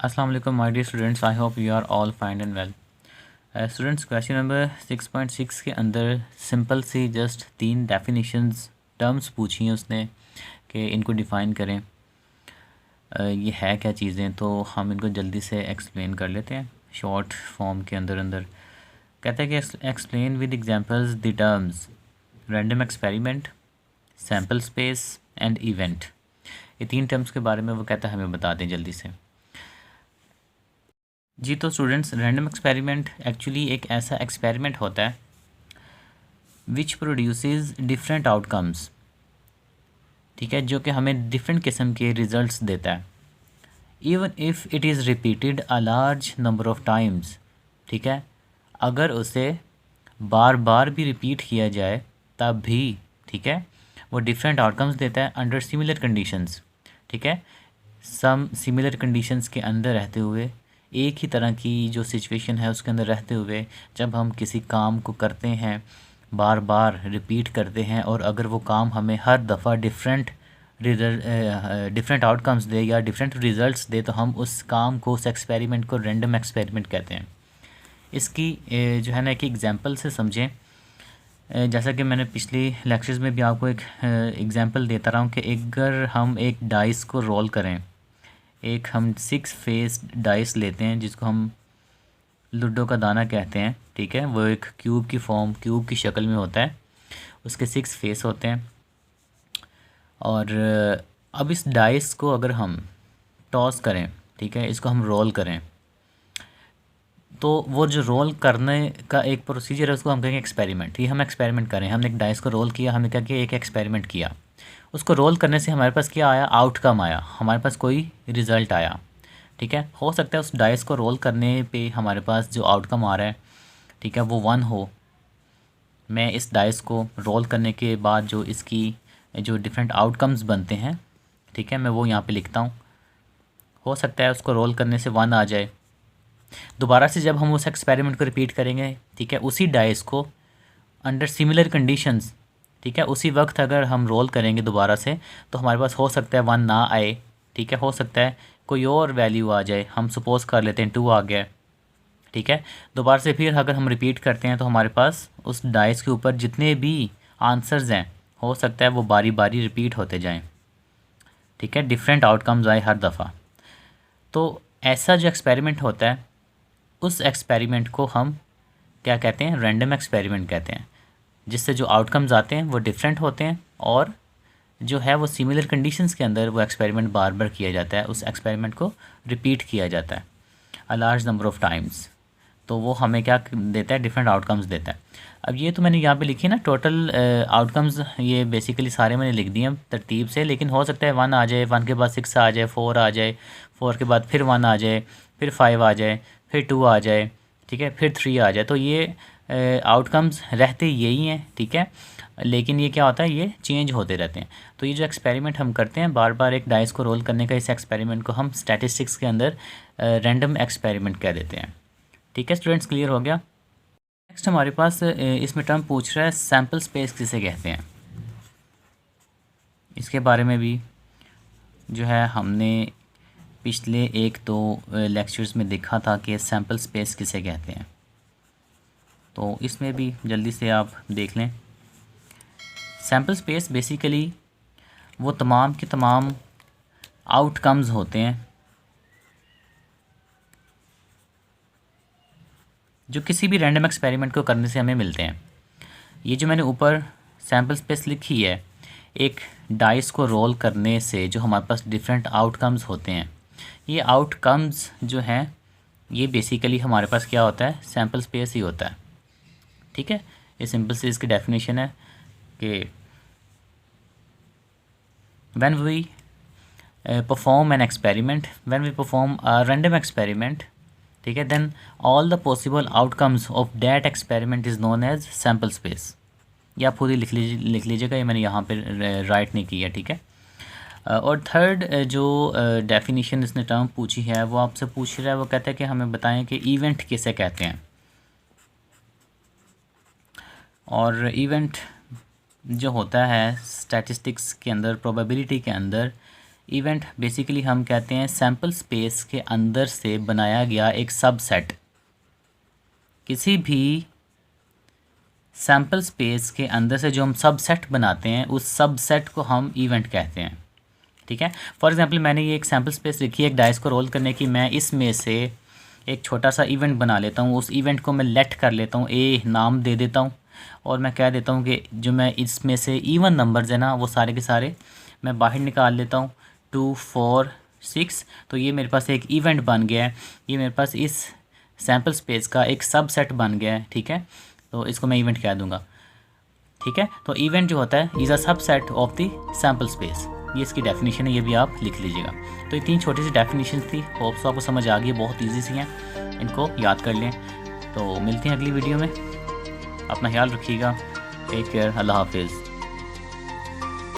अस्सलाम वालेकुम my dear students, I hope you are all fine and well. Students, question number 6.6 के अंदर simple सी जस्ट 3 डेफिनेशंस टर्म्स पूछी हैं उसने कि इनको डिफ़ाइन करें। ये है क्या चीज़ें, तो हम इनको जल्दी से एक्सप्लेन कर लेते हैं शॉर्ट फॉर्म के अंदर अंदर। कहते हैं कि explain with examples the terms random experiment, sample space and event. ये 3 टर्म्स के बारे में वो कहता है हमें बता दें जल्दी से। जी तो स्टूडेंट्स, रैंडम एक्सपेरिमेंट एक्चुअली एक ऐसा एक्सपेरिमेंट होता है विच प्रोड्यूसेस डिफरेंट आउटकम्स, ठीक है, जो कि हमें डिफरेंट किस्म के रिजल्ट्स देता है even if it is repeated a large number of times. ठीक है, अगर उसे बार बार भी रिपीट किया जाए तब भी, ठीक है, वो डिफरेंट आउटकम्स देता है अंडर सिमिलर कंडीशंस। ठीक है, सम सिमिलर कंडीशंस के अंदर रहते हुए, एक ही तरह की जो सिचुएशन है उसके अंदर रहते हुए, जब हम किसी काम को करते हैं, बार बार रिपीट करते हैं, और अगर वो काम हमें हर दफ़ा डिफरेंट आउटकम्स दे या डिफरेंट रिज़ल्ट्स दे, तो हम उस काम को, उस एक्सपेरिमेंट को रैंडम एक्सपेरिमेंट कहते हैं। इसकी जो है ना एक एग्जांपल से समझें। जैसा कि मैंने पिछली लेक्चर्स में भी आपको एक एग्जांपल देता रहा हूँ कि अगर हम एक डाइस को रोल करें, एक हम 6 फेस डाइस लेते हैं जिसको हम लूडो का दाना कहते हैं। ठीक है, वो एक क्यूब की शक्ल में होता है, उसके 6 फेस होते हैं। और अब इस डाइस को अगर हम टॉस करें, ठीक है, इसको हम रोल करें, तो वो जो रोल करने का एक प्रोसीजर है उसको हम कहेंगे एक्सपेरिमेंट। ये हम एक्सपेरिमेंट करें, हमने एक डाइस को रोल किया, हमने क्या किया, एक एक्सपेरिमेंट किया। उसको रोल करने से हमारे पास क्या आया, आउटकम आया, हमारे पास कोई रिज़ल्ट आया। ठीक है, हो सकता है उस डाइस को रोल करने पे हमारे पास जो आउटकम आ रहा है, ठीक है, वो 1 हो। मैं इस डाइस को रोल करने के बाद जो इसकी जो डिफरेंट आउटकम्स बनते हैं, ठीक है, मैं वो यहाँ पे लिखता हूँ। हो सकता है उसको रोल करने से 1 आ जाए। दोबारा से जब हम उस एक्सपेरिमेंट को रिपीट करेंगे, ठीक है, उसी डाइस को अंडर सिमिलर कंडीशंस, ठीक है, उसी वक्त अगर हम रोल करेंगे दोबारा से, तो हमारे पास हो सकता है 1 ना आए। ठीक है, हो सकता है कोई और वैल्यू आ जाए, हम सपोज़ कर लेते हैं 2 आ गया। ठीक है, दोबारा से फिर अगर हम रिपीट करते हैं तो हमारे पास उस डाइस के ऊपर जितने भी आंसर्स हैं, हो सकता है वो बारी बारी रिपीट होते जाएं। ठीक है, डिफरेंट आउटकम्स आए हर दफ़ा। तो ऐसा जो एक्सपेरिमेंट होता है, उस एक्सपेरिमेंट को हम क्या कहते हैं, रैंडम एक्सपेरिमेंट कहते हैं, जिससे जो आउटकम्स आते हैं वो डिफरेंट होते हैं, और जो है वो सिमिलर कंडीशंस के अंदर वो एक्सपेरिमेंट बार बार किया जाता है, उस एक्सपेरिमेंट को रिपीट किया जाता है a large number of times. तो वो हमें क्या देता है, डिफरेंट आउटकम्स देता है। अब ये तो मैंने यहाँ पे लिखी ना टोटल आउटकम्स, ये बेसिकली सारे मैंने लिख दिए हैं तरतीब से, लेकिन हो सकता है 1 आ जाए, 1 के बाद 6 आ जाए, 4 आ जाए, 4 के बाद फिर 1 आ जाए, फिर 5 आ जाए, फिर 2 आ जाए, ठीक है, फिर 3 आ जाए। तो ये आउटकम्स रहते यही हैं, ठीक है, लेकिन ये क्या होता है, ये चेंज होते रहते हैं। तो ये जो एक्सपेरिमेंट हम करते हैं बार बार एक डाइस को रोल करने का, इस एक्सपेरिमेंट को हम स्टैटिस्टिक्स के अंदर रैंडम एक्सपेरिमेंट कह देते हैं। ठीक है स्टूडेंट्स, क्लियर हो गया। नेक्स्ट हमारे पास इसमें टर्म पूछ रहा है सैम्पल स्पेस किसे कहते हैं। इसके बारे में भी जो है हमने पिछले 1-2 लेक्चर्स में देखा था कि सैम्पल स्पेस किसे कहते हैं, तो इसमें भी जल्दी से आप देख लें। सैम्पल स्पेस बेसिकली वो तमाम के तमाम आउटकम्स होते हैं जो किसी भी रैंडम एक्सपेरिमेंट को करने से हमें मिलते हैं। ये जो मैंने ऊपर सैम्पल स्पेस लिखी है, एक डाइस को रोल करने से जो हमारे पास डिफरेंट आउटकम्स होते हैं, ये आउटकम्स जो हैं ये बेसिकली हमारे पास क्या होता है, सैम्पल स्पेस ही होता है। ठीक है, ये सिंपल से इसकी डेफिनेशन है कि when we perform an experiment, when we perform a random experiment, ठीक है, then all the possible outcomes of that experiment is known as sample space. ये आप खुद ही लिख लीजिएगा, ये मैंने यहाँ पे राइट नहीं किया। ठीक है, और थर्ड जो डेफिनेशन इसने टर्म पूछी है वो आपसे पूछ रहा है, वो कहता है कि हमें बताएं कि इवेंट किसे कहते हैं। और इवेंट जो होता है स्टैटिस्टिक्स के अंदर, प्रोबेबिलिटी के अंदर, इवेंट बेसिकली हम कहते हैं सैम्पल स्पेस के अंदर से बनाया गया एक सबसेट। किसी भी सैम्पल स्पेस के अंदर से जो हम सबसेट बनाते हैं उस सबसेट को हम इवेंट कहते हैं। ठीक है, फॉर एग्जांपल मैंने ये एक सैम्पल स्पेस लिखी है एक डाइस को रोल करने की। मैं इसमें से एक छोटा सा इवेंट बना लेता हूँ, उस इवेंट को मैं लेट कर लेता हूँ, ए नाम दे देता हूँ और मैं कह देता हूँ कि जो मैं इसमें से इवन नंबर्स है ना वो सारे के सारे मैं बाहर निकाल लेता हूँ 2 4 6। तो ये मेरे पास एक इवेंट बन गया है, ये मेरे पास इस सैम्पल स्पेस का एक सबसेट बन गया है। ठीक है, तो इसको मैं इवेंट कह दूँगा। ठीक है, तो इवेंट जो होता है is a subset of the sample space, ये इसकी डेफिनेशन है, ये भी आप लिख लीजिएगा। तो ये 3 छोटी सी डेफिनेशन थी, होप्स आपको समझ आ गई, बहुत ईजी सी हैं, इनको याद कर लें। तो मिलते हैं अगली वीडियो में, अपना ख्याल रखिएगा, टेक केयर, अल्लाह हाफिज़।